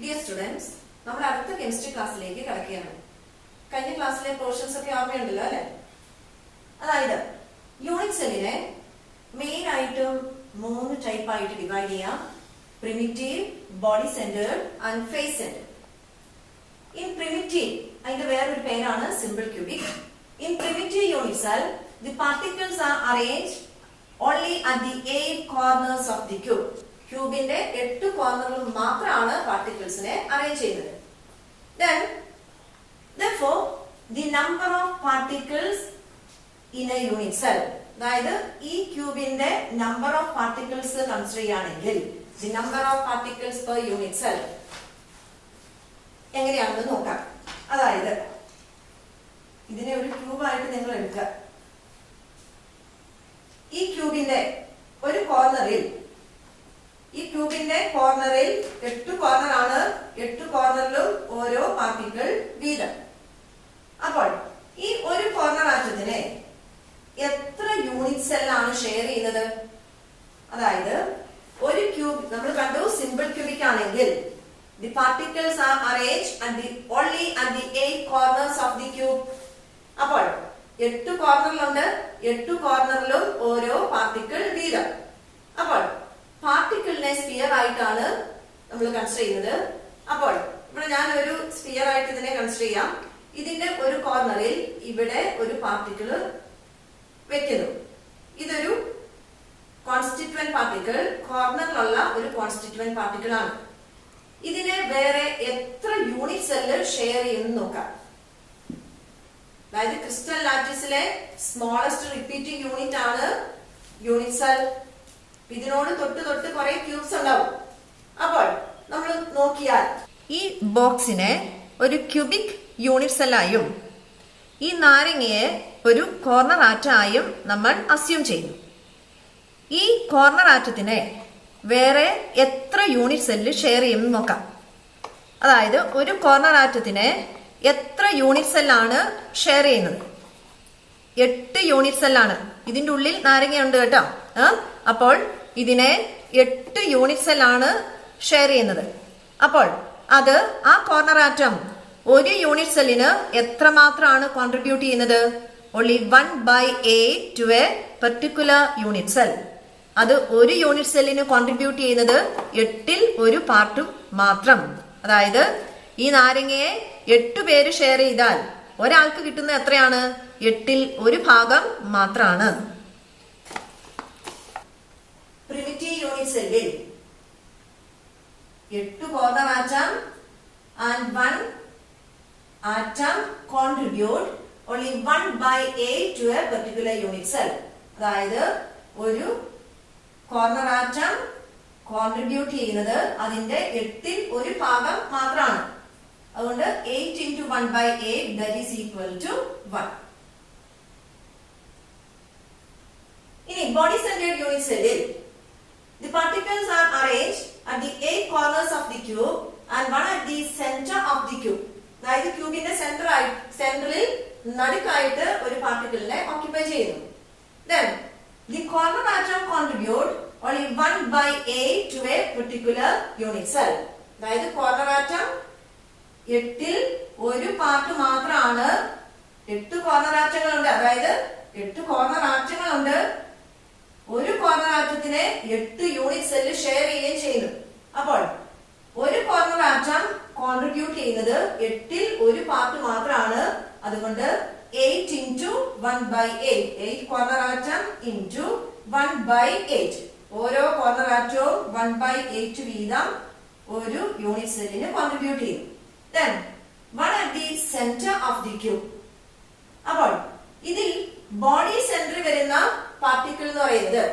Dear students, നമ്മൾ അടുത്ത chemistry ക്ലാസ്സിലേക്ക് കടക്കുകയാണ്. കഴിഞ്ഞ ക്ലാസ്സിലെ പോർഷൻസ് ഒക്കെ ഓർമ്മയുണ്ടല്ലോ അല്ലേ? അതായത് യൂണിറ്റ് സെല്ലിനെ മെയിൻ ആയിട്ടും 3 ടൈപ്പ് ആയിട്ട് ഡിവൈഡ് ചെയ്യാം. Primitive, body centred and face centred. In primitive അതിന്റെ വേറൊരു പേരാണ് simple cubic. In primitive unit cell the particles are arranged only at the 8 corners of the cube. ക്യൂബിന്റെ 8 കോർണറിൽ മാത്രമാണ് പാർട്ടിക്കിൾസിനെ അറേഞ്ച് ചെയ്യുന്നത്. Then therefore the number of particles in a unit cell, അതായത് ഈ ക്യൂബിന്റെ number of particles consider ചെയ്യുകയാണെങ്കിൽ the number of particles per unit cell എങ്ങനെയാണെന്ന് നോക്കാം. അതായത് ഇതിനെ ഒരു ക്യൂബായിട്ട് നിങ്ങൾ എടുക്കുക. ഈ ക്യൂബിന്റെ ഒരു കോർണറിൽ, ഈ ക്യൂബിന്റെ കോർണറിൽ 8 കോർണറാണ്. 8 കോർണറിലും ഓരോ പാർട്ടിക്കിൾ വീതം. അപ്പോൾ ഈ ഒരു കോർണർ ആറ്റത്തിനെ എത്ര യൂണിറ്റ് സെല്ലാണ് ഷെയർ ചെയ്യുന്നത്? അതായത് ഒരു ക്യൂബ് നമ്മൾ കണ്ടു, സിമ്പിൾ ക്യൂബിക് ആണെങ്കിൽ the particles are arranged only at the 8 corners of the cube. അപ്പോൾ 8 കോർണറിലുണ്ട്. 8 കോർണറിലും ഓരോ പാർട്ടിക്കിൾ വീതം. അപ്പോൾ പാർട്ടിക്കിളിനെ സ്ഫിയർ ആയിട്ടാണ് നമ്മൾ കൺസിഡർ ചെയ്യുന്നത്. അപ്പോൾ ഇവിടെ ഞാൻ ഒരു സ്ഫിയർ ആയിട്ട് ഇതിനെ കൺസിഡർ ചെയ്യാം. ഇതിന്റെ ഒരു കോർണറിൽ ഇവിടെ ഒരു പാർട്ടിക്കിൾ വെക്കുന്നു. ഇതൊരു കോൺസ്റ്റിറ്റ്യൂവന്റ് പാർട്ടിക്കിൾ, കോർണറിലുള്ള ഒരു കോൺസ്റ്റിറ്റ്യൂവന്റ് പാർട്ടിക്കിൾ ആണ്. ഇതിനെ വേറെ എത്ര യൂണിറ്റ് സെല്ല് ഷെയർ ചെയ്യുന്നു നോക്കാം. അതായത് ക്രിസ്റ്റൽ ലാറ്റിസിലെ സ്മോളസ്റ്റ് റിപ്പീറ്റിംഗ് യൂണിറ്റ് ആണ് യൂണിറ്റ് സെൽ. ഇതിനോട് തൊട്ട് കുറെ ക്യൂബ്സ് ഉണ്ടാവും. അപ്പോൾ നമ്മൾ നോക്കിയാൽ ഈ ബോക്സിനെ ഒരു ക്യൂബിക് യൂണിറ്റ് സെല്ലായും ഈ നാരങ്ങയെ ഒരു കോർണർ ആറ്റമായും നമ്മൾ അസ്യൂം ചെയ്യുന്നു. ഈ കോർണർ ആറ്റത്തിനെ വേറെ എത്ര യൂണിറ്റ് സെല്ല് ഷെയർ ചെയ്യുമെന്ന് നോക്കാം. അതായത് ഒരു കോർണർ ആറ്റത്തിനെ എത്ര യൂണിറ്റ് സെല്ലാണ് ഷെയർ ചെയ്യുന്നത്? 8 യൂണിറ്റ് സെല്ലാണ്. ഇതിന്റെ ഉള്ളിൽ നാരങ്ങയുണ്ട് കേട്ടോ. അപ്പോൾ ഇതിനെ 8 യൂണിറ്റ് സെല്ലാണ് ഷെയർ ചെയ്യുന്നത്. അപ്പോൾ അത് ആ കോർണർ ആറ്റം ഒരു യൂണിറ്റ് സെല്ലിന് എത്രമാത്രമാണ് കോൺട്രിബ്യൂട്ട് ചെയ്യുന്നത്? Only 1/8 to a particular unit cell. അത് ഒരു യൂണിറ്റ് സെല്ലിന് കോൺട്രിബ്യൂട്ട് ചെയ്യുന്നത് 8ൽ ഒരു പാർട്ടും മാത്രം. അതായത് ഈ നാരങ്ങയെ 8 പേര് ഷെയർ ചെയ്താൽ ഒരാൾക്ക് കിട്ടുന്ന എത്രയാണ്? 8ൽ ഒരു ഭാഗം മാത്രമാണ്. പ്രിമിറ്റീവ് യൂണിറ്റ് സെല്ലിൽ 8 corner atom and 1 atom contribute only 1/8 to a particular unit cell. അതായത് ഒരു കോർണർ ആറ്റം കോൺട്രിബ്യൂട്ട് ചെയ്യുന്നത് അതിന്റെ 8ൽ ഒരു ഭാഗം മാത്രമാണ്. അതുകൊണ്ട് 8 into 1/8 that is equal to 1. ഇനി ബോഡി സെന്റേർഡ് യൂണിറ്റ് സെല്ലിൽ the particles are arranged at the 8 corners of the cube and one at the center of the cube. അതായത് ക്യൂബിന്റെ സെന്ററിൽ നടുക്കായിട്ട് ഒരു പാർട്ടിക്കിളിനെ ഓക്യുപ്പൈ ചെയ്യുന്നു. Then the corner atom contribute only 1/8 to a particular unit cell. അതായത് corner atom 8ൽ ഒരു part മാത്രമാണ്. 8 corner ആറ്റങ്ങളുണ്ട്. അതായത് 8 corner ആറ്റങ്ങളുണ്ട്. ഒരു corner ആറ്റത്തിനെ 8 unit cell share ചെയ്യുകയും ചെയ്യുന്നു. അപ്പോൾ ഒരു കോർണർ ആറ്റം കോൺട്രിബ്യൂട്ട് ചെയ്യുന്നത് 8ൽ ഒരു പാർട്ട് മാത്രമാണ്. അതുകൊണ്ട് 8 into 1/8, 8 കോർണർ ആറ്റം into 1/8. ഓരോ കോർണർ ആറ്റവും 1/8 വീതം ഒരു യൂണിറ്റ് സെല്ലിന് കോൺട്രിബ്യൂട്ട് ചെയ്യും. Then one at the center of the cube. അപ്പോൾ ഇതിൽ ബോഡി സെന്ററിൽ വരുന്ന പാർട്ടിക്കിൾ എന്ന് പറയുന്നത്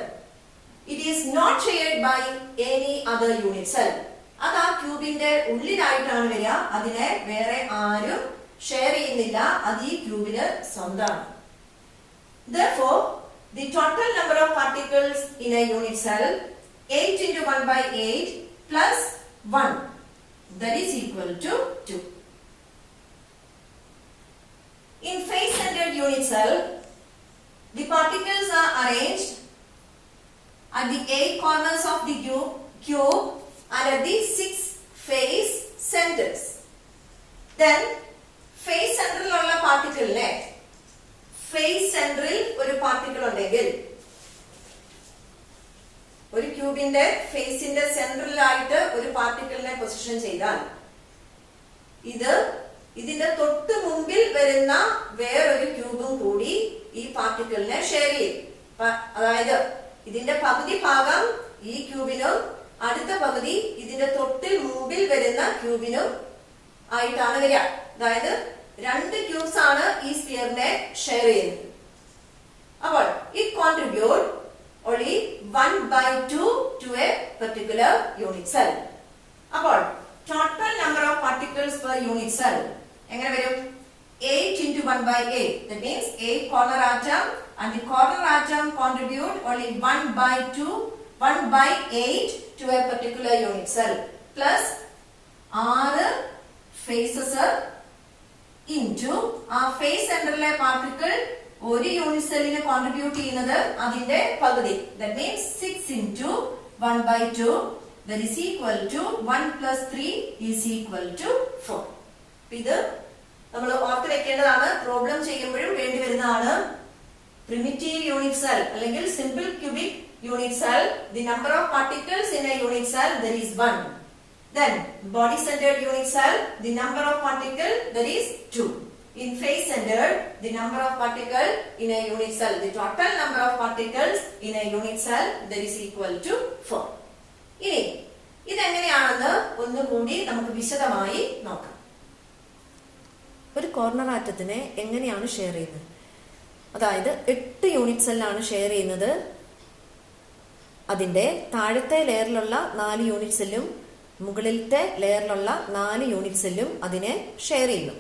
it is not shared by any other unit cell. അത് ആ ക്യൂബിന്റെ ഉള്ളിലായിട്ടാണ് വരിക. അതിനെ വേറെ ആരും ഷെയർ ചെയ്യുന്നില്ല. അത് ഈ ക്യൂബിന് സ്വന്തമാണ്. Therefore the total number of particles in a unit cell 8 into 1/8 plus 1 that is equal to 2. In face centered unit cell the particles are arranged at the 8 corners of the cube and at the 6 face then face സെന്ററിലുള്ള പാർട്ടിക്കിളിനെ face സെന്ററിൽ ഒരു particle ഉണ്ടെങ്കിൽ ഒരു ക്യൂബിന്റെ ഫേസിന്റെ സെന്ററിലായിട്ട് ഒരു പാർട്ടിക്കിളിനെ position ചെയ്താൽ ഇതിന്റെ തൊട്ട് മുമ്പിൽ വരുന്ന വേറൊരു ക്യൂബും കൂടി ഈ പാർട്ടിക്കിളിനെ ഷെയർ ചെയ്യും. അതായത് ഇതിന്റെ പകുതി ഭാഗം ഈ ക്യൂബിനും അടുത്ത പകുതി ഇതിന്റെ തൊട്ടിൽ മുമ്പിൽ വരുന്ന ക്യൂബിനും ആയിട്ടാണ് വരിക. അതായത് രണ്ട് ക്യൂബ്സ് ആണ് ഈ സ്ഫിയറിനെ ഷെയർ ചെയ്യുന്നത്. അപ്പോൾ it contribute only 1/2 to a particular unit cell. അപ്പോൾ total number of particles per unit cell എങ്ങനെ വരും? 8 into 1/8. That means 8 corner atom and the corner atom contribute only 1/8 to a particular unit cell plus 6 faces into ആ face സെന്ററിലെ particle ഒരു unit സെല്ലിന് contribute ചെയ്യുന്നത് അതിന്റെ പകുതി. That means 6 into 1/2 that is equal to 1 plus 3 is equal to 4. ഇത് നമ്മൾ ഓർത്ത് വെക്കേണ്ടതാണ്. പ്രോബ്ലം ചെയ്യുമ്പോഴും വേണ്ടി വരുന്നതാണ്. പ്രിമിറ്റീവ് യൂണിറ്റ് സെൽ അല്ലെങ്കിൽ simple cubic unit cell, the number of particles in a unit cell there is 1. Then body centered unit cell, the number of particles there is 2. In face centered, the number of particles in a unit cell, the total number of particles in a unit cell there is equal to 4. ഇനി ഇതെങ്ങനെയാണെന്ന് ഒന്നുകൂടി നമുക്ക് വിശദമായി നോക്കാം. ഒരു corner ആറ്റത്തിനെ എങ്ങനെയാണ് share ചെയ്യുന്നത്? അതായത് 8 unit സെല്ലാണ് share ചെയ്യുന്നത്. അതിന്റെ താഴത്തെ ലെയറിലുള്ള 4 യൂണിറ്റ് സെല്ലും മുകളിലത്തെ ലെയറിലുള്ള 4 യൂണിറ്റ് സെല്ലും അതിനെ ഷെയർ ചെയ്യുന്നു.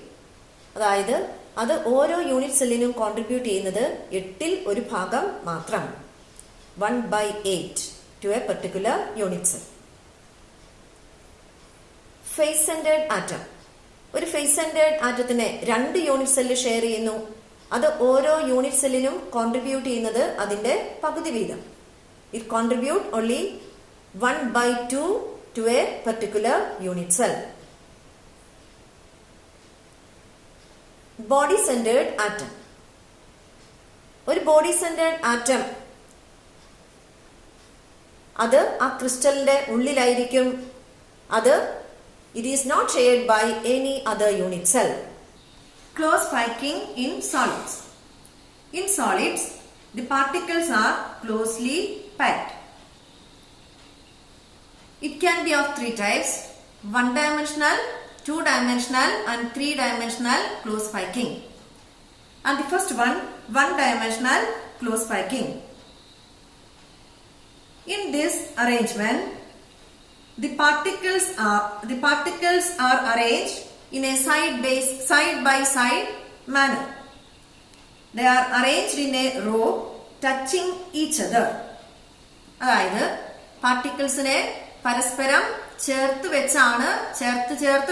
അതായത് അത് ഓരോ യൂണിറ്റ് സെല്ലിനും കോൺട്രിബ്യൂട്ട് ചെയ്യുന്നത് 8ൽ ഒരു ഭാഗം മാത്രം, 1/8 to a particular unit cell. Face centred atom. ഒരു ഫേസ് സെന്റേർഡ് ആറ്റത്തിനെ 2 യൂണിറ്റ് സെല്ല് ഷെയർ ചെയ്യുന്നു. അത് ഓരോ യൂണിറ്റ് സെല്ലിനും കോൺട്രിബ്യൂട്ട് ചെയ്യുന്നത് അതിന്റെ പകുതി വീതം. It contribute only 1/2 to a particular unit cell. Body centered atom. ഒരു ബോഡി സെന്റേർഡ് ആറ്റം അത് ആ ക്രിസ്റ്റലിന്റെ ഉള്ളിലായിരിക്കും. അത് it is not shared by any other unit cell. Close packing in solids. In solids, the particles are closely packed. It can be of 3 types: 1-dimensional, 2-dimensional and 3-dimensional close packing. And the first one, 1-dimensional close packing. In this arrangement, the particles are arranged in a side by side manner. They are arranged in a row touching each other. അതായത് പാർട്ടിക്കിൾസിനെ പരസ്പരം ചേർത്ത്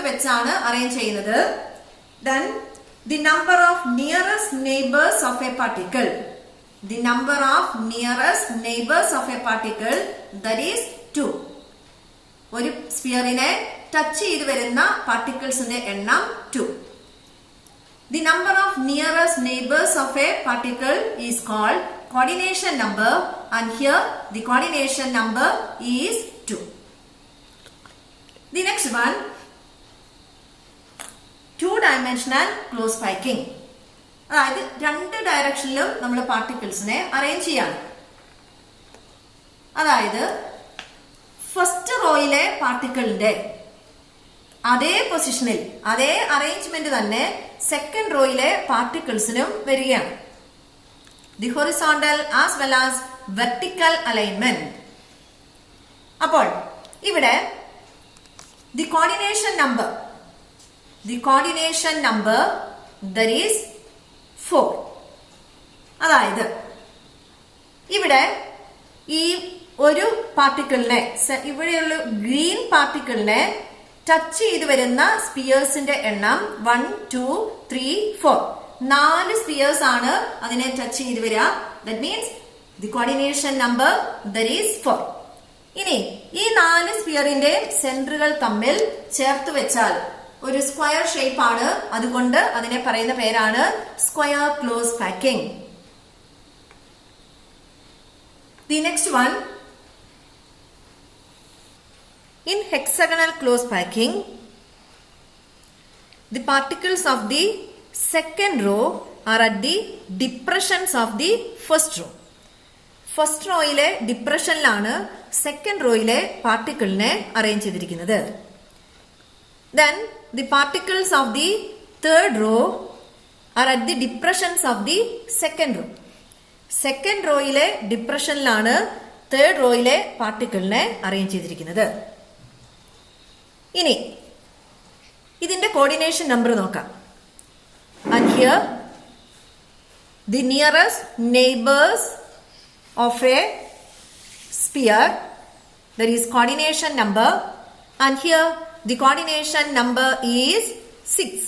വെച്ചാണ് arrange ചെയ്യുന്നത്. Then the number of nearest neighbors of a particle, that is 2. ഒരു സ്ഫിയറിനെ touch ചെയ്ത് വരുന്ന പാർട്ടിക്കിൾസിന്റെ എണ്ണം 2. The number of nearest neighbors of a particle is called coordination number, and here the coordination number is 2. The next one, 2-dimensional close packing. അതായത് 2 ഡയറക്ഷനിലും നമ്മൾ പാർട്ടിക്കിൾസിനെ arrange ചെയ്യാണ്. അതായത് first റോയിലെ പാർട്ടിക്കിളിന്റെ അതേ പൊസിഷനിൽ അതേ അറേഞ്ച്മെന്റ് തന്നെ സെക്കൻഡ് റോയിലെ പാർട്ടിക്കിൾസിനും വരികയാണ്. The horizontal as well as vertical alignment. അപ്പോൾ ഇവിടെ the coordination number there is 4. അതായത് ഇവിടെ ഈ ഒരു പാർട്ടിക്കിളിനെ, ഇവിടെയുള്ള ഗ്രീൻ പാർട്ടിക്കിളിനെ ടച്ച് ചെയ്ത് വരുന്ന സ്പിയേഴ്സിന്റെ എണ്ണം 1, 2, 3, 4. 4 സ്പിയേഴ്സ് ആണ് അതിനെ ടച്ച് ചെയ്ത് വരിക. That means the coordination number there is 4. ഇനി ഈ 4 സ്പിയറിന്റെ സെന്ററുകൾ തമ്മിൽ ചേർത്ത് വെച്ചാൽ ഒരു സ്ക്വയർ ഷേപ്പ് ആണ്, അതുകൊണ്ട് അതിനെ പറയുന്ന പേരാണ് square close packing. The next one, in hexagonal close packing, the particles of the second row are at the depressions of the first row. First റോയിലെ ഡിപ്രഷനിലാണ് സെക്കൻഡ് റോയിലെ പാർട്ടിക്കിളിനെ അറേഞ്ച് ചെയ്തിരിക്കുന്നത്. Then the particles of the third row are at the depressions of the second row. Second റോയിലെ ഡിപ്രഷനിലാണ് third റോയിലെ പാർട്ടിക്കിളിനെ arrange ചെയ്തിരിക്കുന്നത്. ഇനി ഇതിന്റെ കോർഡിനേഷൻ നമ്പർ നോക്കാം. And here the nearest neighbors of a sphere, there is coordination number, and here the coordination number is 6.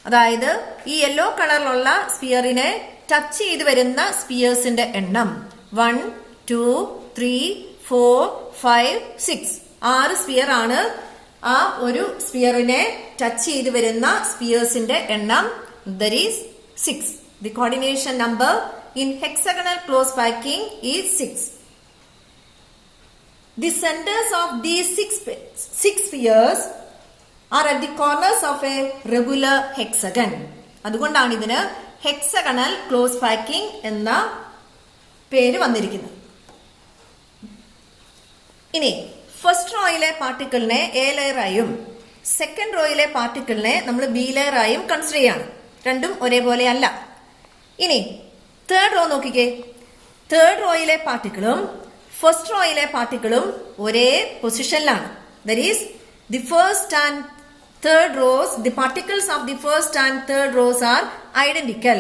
അതായത് ഈ യെല്ലോ കളറിലുള്ള സ്പിയറിനെ ടച്ച് ചെയ്ത് വരുന്ന സ്പിയേഴ്സിന്റെ എണ്ണം 1, 2, 3, 4, 5, 6. 6 സ്പിയർ ആണ്. ആ ഒരു സ്പിയറിനെ ടച്ച് ചെയ്ത് വരുന്ന സ്പിയേഴ്സിന്റെ എണ്ണം that is 6. The coordination number in hexagonal close packing is 6. The centers of these six spheres are at the corners of a regular hexagon. അതുകൊണ്ടാണ് ഇതിന് ഹെക്സഗണൽ ക്ലോസ് പാക്കിംഗ് എന്ന പേര് വന്നിരിക്കുന്നത്. ഇനി ഫസ്റ്റ് റോയിലെ പാർട്ടിക്കിളിനെ എ ലെയറായും സെക്കൻഡ് റോയിലെ പാർട്ടിക്കിളിനെ നമ്മൾ ബി ലെയറായും കൺസിഡർ ചെയ്യാണ്. രണ്ടും ഒരേപോലെ അല്ല. ഇനി തേർഡ് റോ നോക്കിക്കേ. തേർഡ് റോയിലെ പാർട്ടിക്കിളും ഫസ്റ്റ് റോയിലെ പാർട്ടിക്കിളും ഒരേ പൊസിഷനിലാണ്. That is the first and third rows, the particles of the first and third rows are identical.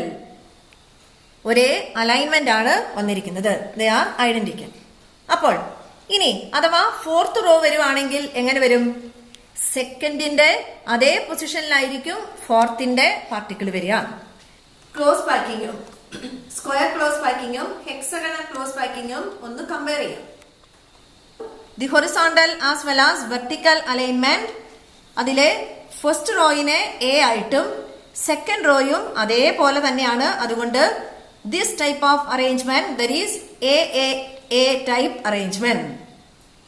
ഒരേ അലൈൻമെന്റ് ആണ് വന്നിരിക്കുന്നത്. They are identical. അപ്പോൾ ഇനി അഥവാ ഫോർത്ത് റോ വരുവാണെങ്കിൽ എങ്ങനെ വരും? സെക്കൻഡിന്റെ അതേ പൊസിഷനിലായിരിക്കും ഫോർത്തിന്റെ പാർട്ടിക്കിൾ വരിക. ക്ലോസ് പാക്കിങ്ങും സ്ക്വയർ ക്ലോസ് പാക്കിങ്ങും ഹെക്സഗണൽ ക്ലോസ് പാക്കിങ്ങും ഒന്ന് കമ്പയർ ചെയ്യാം. The horizontal as well as vertical alignment, അതിലെ ഫസ്റ്റ് റോയിനെ എ ആയിട്ടും സെക്കൻഡ് റോയും അതേപോലെ തന്നെയാണ്. അതുകൊണ്ട് this type of arrangement there is A type arrangement,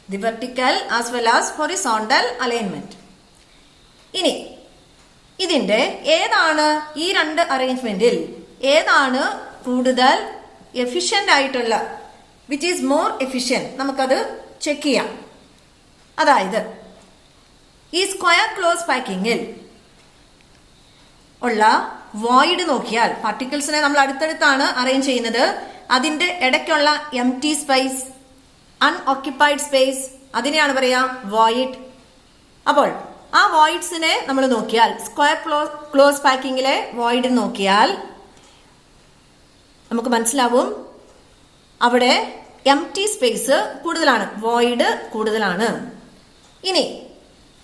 the vertical as well as horizontal alignment. ഇനി ഇതിന്റെ ഏതാണ് ഈ രണ്ട് അറേഞ്ച്മെന്റിൽ ഏതാണ് കൂടുതൽ എഫിഷ്യന്റ് ആയിട്ടുള്ള, വിച്ച് ഈസ് മോർ എഫിഷ്യന്റ്, നമുക്കത് ചെക്ക് ചെയ്യാം. അതായത് ഈ സ്ക്വയർ ക്ലോസ് പാക്കിങ്ങിൽ ഉള്ള വോയിഡ് നോക്കിയാൽ, പാർട്ടിക്കിൾസിനെ നമ്മൾ അടുത്തടുത്താണ് അറേഞ്ച് ചെയ്യുന്നത്, അതിന്റെ ഇടയ്ക്കുള്ള എംപ്റ്റി സ്പേസ്, അൺഓക്യുപ്പൈഡ് സ്പേസ്, അതിനെയാണ് പറയാ വോയിഡ്. അപ്പോൾ ആ വോയിഡ്സിനെ നമ്മൾ നോക്കിയാൽ, സ്ക്വയർ ക്ലോസ് പാക്കിങ്ങിലെ വോയിഡ് നോക്കിയാൽ നമുക്ക് മനസ്സിലാവും അവിടെ എംപ്റ്റി സ്പേസ് കൂടുതലാണ്, വോയിഡ് കൂടുതലാണ്. ഇനി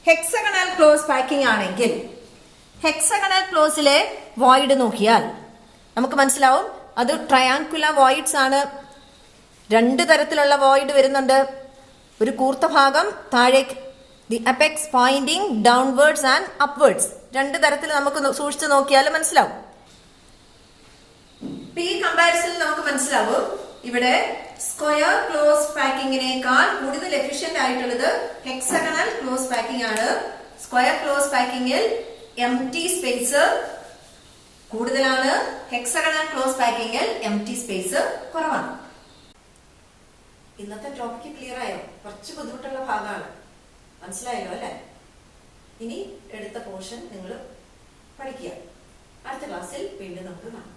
ഹെക്സഗണൽ ക്ലോസ് പാക്കിംഗ് ആണെങ്കിൽ ഹെക്സഗണൽ ക്ലോസിലെ വോയിഡ് നോക്കിയാൽ നമുക്ക് മനസ്സിലാവും അത് ട്രയാങ്കുലർ വോയിഡ്സ് ആണ്. രണ്ട് തരത്തിലുള്ള വോയിഡ് വരുന്നുണ്ട്. ഒരു കൂർത്ത ഭാഗം താഴേക്ക്, the apex pointing downwards and upwards. രണ്ട് തരത്തിൽ നമുക്ക് സൂക്ഷിച്ചു നോക്കിയാൽ മനസ്സിലാവും. ഈ കമ്പാരിസണിൽ നമുക്ക് മനസ്സിലാവും ഇവിടെ സ്ക്വയർ ക്ലോസ് പാക്കിങ്ങിനേക്കാൾ കൂടുതൽ എഫിഷ്യന്റ് ആയിട്ടുള്ളത് ഹെക്സഗണൽ ക്ലോസ് പാക്കിംഗ് ആണ്. സ്ക്വയർ ക്ലോസ് പാക്കിങ്ങിൽ എംപ്റ്റി സ്പേസ് കൂടുതലാണ്, ഹെക്സഗണൽ ക്ലോസ് പാക്കിങ്ങിൽ എംപ്റ്റി സ്പേസ് കുറവാണ്. ഇന്നത്തെ ടോപ്പിക്ക് ക്ലിയർ ആയോ? കുറച്ച് ബുദ്ധിമുട്ടുള്ള ഭാഗമാണ്, മനസ്സിലായല്ലോ അല്ലെ? ഇനി എടുത്ത പോർഷൻ നിങ്ങൾ പഠിക്കുക. അടുത്ത ക്ലാസ്സിൽ വീണ്ടും നമുക്ക് കാണാം.